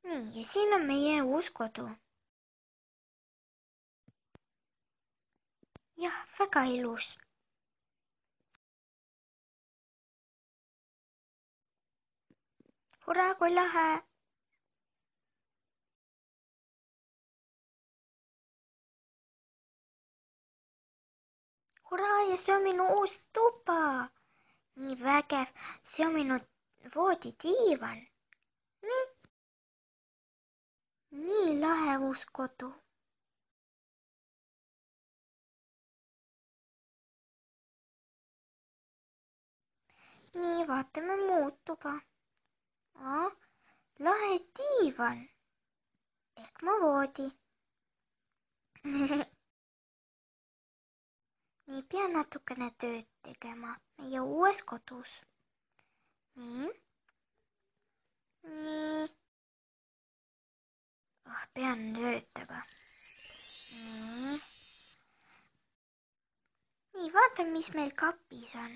nii, ja siin on meie uus kodu. Jah, väga ilus. Hurraa, kui lahe! Hurraa, ja see on minu uus tuba! Nii vägev, see on minu voodidiivan. Nii lahe uus kodu. Nii, vaatame muud tuba. Lahe diivan. Ehk mu voodi. Nii, pean natukene tööd tegema meie uues kodus. Nii. Pean töötama. Nii, vaatame, mis meil kapis on.